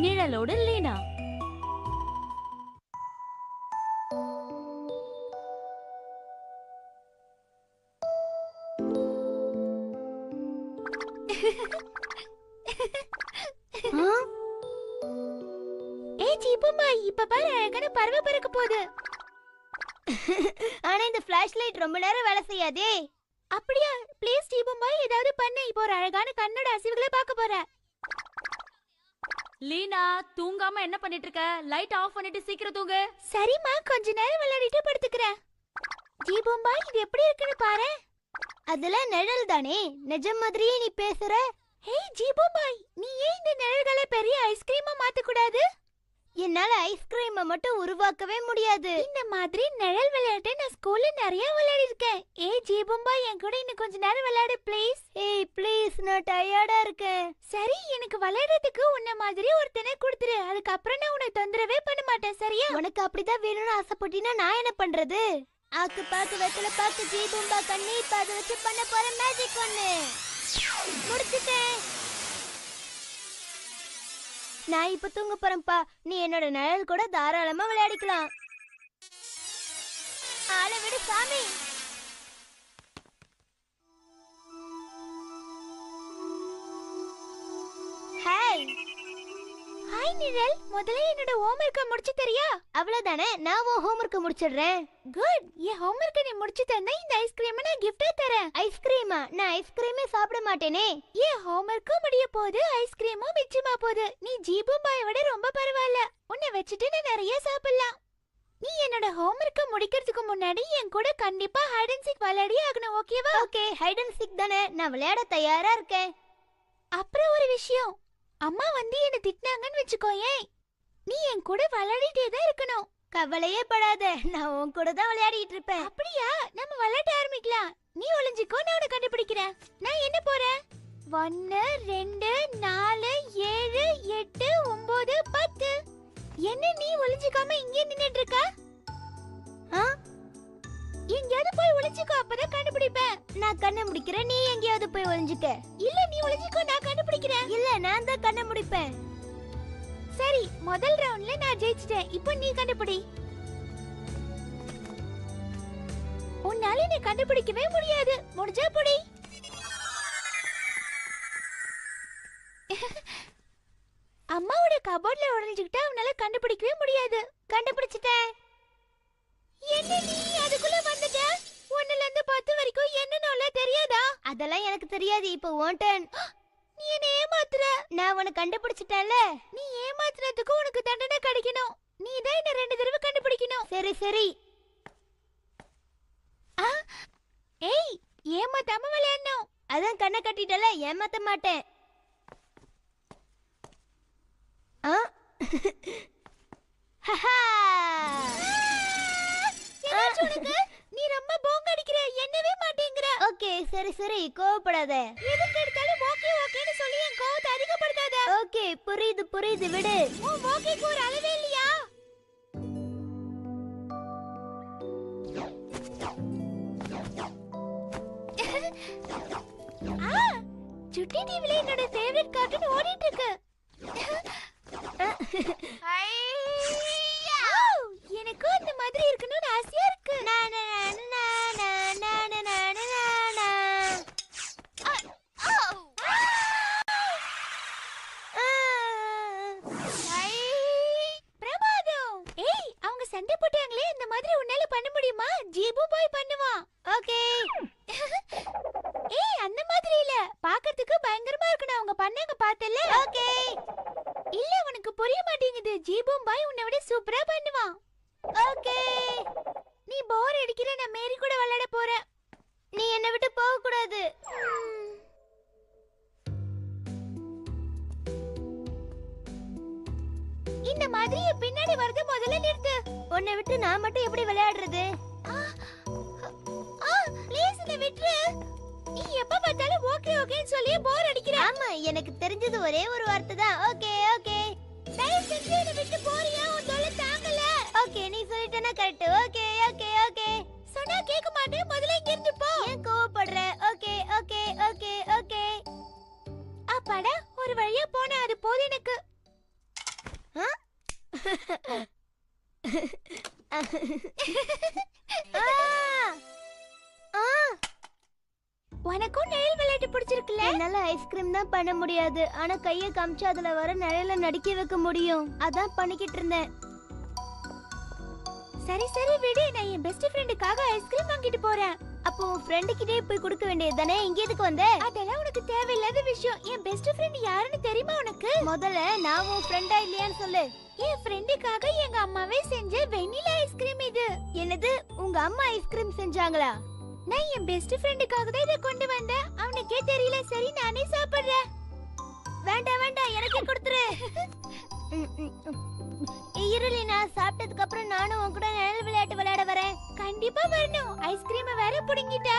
நிழலோட லீனா. ஏய் ஜீபுமா, இப்ப பாரு அழகான பறவை பறக்க போகுது. ஆனா இந்த ஃபிளாஷ் லைட் ரொம்ப நேரம் வேலை செய்யாதே. அப்படியா? ப்ளீஸ் ஜீபுமா, ஏதாவது பண்ணு. இப்போ ஒரு அழகான கண்ணோட அசைவுகளை பார்க்க போறேன். லீனா, தூங்காம என்ன பண்ணிட்டு இருக்க? லைட் ஆஃப் பண்ணிட்டு சீக்கிரம் தூங்கு. சரிம்மா, கொஞ்ச நேரம் விளையாடிட்டு படுத்துக்கிறேன். ஜீபுமா, இது எப்படி இருக்குன்னு பாரு. அதெல்லாம் நிழல் தானே, நிஜம் மாதிரியே நீ பேசுற. ஹே ஜீபுமா, நீ ஏன் இந்த நிழல்களை பெரிய ஐஸ்கிரீமா மாத்த கூடாது? என்னால ஐஸ்கிரீமை மட்டும் உருவாக்கவே முடியாது. இந்த மாதிரி நிழல் விளையாட்டு நான் ஸ்கூல்ல நிறைய விளையாடி இருக்கேன். ஏய் ஜீபும்பா, என் கூட இன்னும் கொஞ்ச நேரம் விளையாடு ப்ளீஸ். ஏய் ப்ளீஸ், நான் டயர்டா இருக்கேன். சரி, எனக்கு விளையாடுறதுக்கு உன்ன மாதிரி ஒருத்தனை கொடுத்துரு. அதுக்கப்புறம் நான் உன்னை தொந்தரவே பண்ண மாட்டேன், சரியா? உனக்கு அப்படிதான் வேணும்னு ஆசைப்பட்டினா நான் என்ன பண்றது? ஆக்கு பாக்கு வெத்தல பாக்கு ஜீபும்பா கண்ணி, இப்ப அதை வச்சு பண்ண போற மேஜிக் ஒண்ணு முடிச்சிட்டேன். நான் இப்ப தூங்க போறேன்ப்பா. நீ என்னோட நிழல் கூட தாராளமா விளையாடிக்கலாம். ஆளை விடு சாமி. ஹாய் ஹாய் நிழல், முதல்ல என்னோட ஹோம்வொர்க்க முடிச்சு தரியா? அவ்வளவுதானே, நான் உன் ஹோம்வொர்க்க முடிச்சிடுறேன். குட். என் ஹோம்வொர்க்க நீ முடிச்சு தந்தா இந்த ஐஸ்கிரீமை நான் கிஃப்டா தரேன். ஐஸ்கிரீமா? நான் ஐஸ்கிரீமே சாப்பிட மாட்டேனே. என் ஹோம்வொர்க்கும் முடிய போகுது, ஐஸ்கிரீமும் மிச்சமா போகுது. நீ ஜீபும்பாயை விட ரொம்ப பரவாயில்ல. உன்னை வச்சுட்டு நான் நிறைய சாப்பிடலாம். நீ என்னோட ஹோம்வொர்க்க முடிக்கிறதுக்கு முன்னாடி என் கூட கண்டிப்பா ஹைட் அண்ட் சீக் விளையாடி ஆகணும், ஓகேவா? ஓகே, ஹைட் அண்ட் சீக் தானே, நான் விளையாட தயாரா இருக்கேன். அப்புறம் ஒரு விஷயம், அம்மா வந்து என்ன திட்டினாங்கன்னு வச்சுக்கோயேன், நீ என் கூட விளையாடிட்டே தான் இருக்கணும். கவலையே படாத, நான் உன் கூட தான் விளையாடிட்டு இருப்பேன். அப்படியா? நம்ம விளையாட ஆரம்பிக்கலாம். நீ ஒளிஞ்சிக்கோ, நான் உன்னை கண்டுபிடிக்கிறேன். நான் என்ன போறேன்? 1 2 4 7 8 9 10. என்ன நீ ஒளிஞ்சிக்காம இங்கே நின்னுட்டு இருக்க? எங்கயாவது போய் ஒளிஞ்சிக்கோ, அப்பதான் கண்டுபிடிப்பேன். நான் கண்ணை முடிக்கிறேன், நீ எங்கயாவது போய் ஒளிஞ்சிக்க. இல்ல, நீ ஒளிஞ்சிக்கோ, நான் கண்டுபிடிக்கிறேன். இல்ல, நான் தான் கண்ணை முடிப்பேன். சரி, முதல் ரவுண்ட்ல நான் ஜெயிச்சிட்டேன். இப்போ நீ கண்டுபிடி. உன்னால நீ கண்டுபிடிக்கவே முடியாது. முடிஞ்சா புடி. அம்மாவோட கபோர்ட்ல ஒளிஞ்சிக்கிட்டா உன்னால கண்டுபிடிக்கவே முடியாது. கண்டுபிடிச்சிட்டேன். என்ன நீ அதுக்குள்ள வந்துட்ட? 1ல இருந்து 10 வரைக்கும் என்னன்னு தெரியாதா? அதெல்லாம் எனக்கு தெரியாது. இப்போ உன் டர்ன். நீ என்ன ஏமாத்துற. நான் உன்னை கண்டுபிடிச்சிட்டேன்ல. நீ ஏமாத்துறதுக்கு உனக்கு தண்டனை கிடைக்கணும். நீ தான் என்ன 2 தடவை கண்டுபிடிக்கணும். சரி சரி. ஏய், ஏமாத்தாம விளையாடணும். அதான் கண்ணை கட்டிட்டல, ஏமாத்த மாட்டேன். நீ ரொம்ப போங்க அடிக்கிற, என்னவே மாட்டேங்கற. ஓகே, சரி சரி, கோவப்படாத. எதுக்கு எடுத்தாலும் ஓகே ஓகேன்னு சொல்லி என் கோவத்தை அதிகப்படுத்தாத. ஓகே, புரியுது புரியுது, விடு. உன் ஓகேக்கு ஒரு அளவே இல்லையா? சுட்டி டிவில என்னோட ஃபேவரட் கார்ட்டூன் ஓடிட்டு இருக்கு. எனக்கு இந்த மாதிரி இருக்கணும்னு ஆசையா இருக்கு. பிரமாதம். ஏய், அவங்க சண்டை போட்டாங்களே, இந்த மாதிரி உன்னால பண்ண முடியுமா? ஜீபு பாய் பண்ணுவான். ஓகே. ஏய், அந்த மாதிரி இல்ல, பார்க்கிறதுக்கு பயங்கரமா இருக்கணும். அவங்க பண்ணாங்க பார்த்தல. ஓகே. இல்ல, உனக்கு புரிய மாட்டேங்குது. ஜீபு பாய் உன்னை விட சூப்பரா பண்ணுவான். ஓகே. நீ போர் அடிக்கிற, நான் மேரி கூட விளையாட போறேன். நீ என்னை விட்டு போக கூடாது. இந்த மாதிரி பின்னாடி வரது முதல்ல நிறுத்து. உன்னை விட்டு நான் மட்டும் எப்படி விளையாடுறது? ப்ளீஸ் என்ன விட்டுரு. நீ எப்ப பார்த்தாலும் ஓகே ஓகேன்னு சொல்லி போர் அடிக்கிற. ஆமா, எனக்கு தெரிஞ்சது ஒரே ஒரு வார்த்தை தான். Okay okay. தயவு செஞ்சு என்ன விட்டு போறியா? உன் தொல்லை தாங்கல. ஓகே, நீ சொல்லிட்டேனா கரெக்ட். Okay okay okay. சொன்னா கேட்க மாட்டேன், முதல்ல இங்க இருந்து போ. ஏன் கோவப்படுற? Okay okay okay okay. அப்பாடா, ஒரு வழியா போனா அது போதும் எனக்கு. உனக்கும் நிழல் விளையாட்டு பிடிச்சிருக்குல்ல? என்னால ஐஸ்கிரீம் தான் பண்ண முடியாது, ஆனா கைய காமிச்சு அதுல வர நிழல நடிக்க வைக்க முடியும். அதான் பண்ணிக்கிட்டு இருந்தேன். சரி சரி விடு, நான் என் பெஸ்ட் ஃப்ரெண்டுக்காக ஐஸ்கிரீம் வாங்கிட்டு போறேன். அப்போ உன் ஃப்ரெண்டு கிட்டே போய் கொடுக்க வேண்டியது தானே? இங்க எதுக்கு வந்த? அதெல்லாம் உனக்கு தேவையில்லாத விஷயம். என் பெஸ்ட் ஃப்ரெண்ட் யாருன்னு தெரியுமா உனக்கு? முதல்ல நான் உன் ஃப்ரெண்டா இல்லையான்னு சொல்லு. என் ஃப்ரெண்டுக்காக எங்க அம்மாவே செஞ்ச வெண்ணிலா ஐஸ்கிரீம் இது. என்னது, உங்க அம்மா ஐஸ்கிரீம் செஞ்சாங்களா? நான் என் பெஸ்ட் ஃப்ரெண்டுக்காக தான் இதை கொண்டு வந்தேன். அவனுக்கே தெரியல. சரி, நானே சாப்பிடுறேன். வேண்டாம் வேண்டாம், எனக்கே கொடுத்துரு. இருளி, நான் சாப்பிட்டதுக்கு அப்புறம் நானும் உன் கூட நிழல் விளையாட்டு விளையாட வரேன். கண்டிப்பா வரணும். ஐஸ்கிரீம் வேற புடுங்கிட்ட.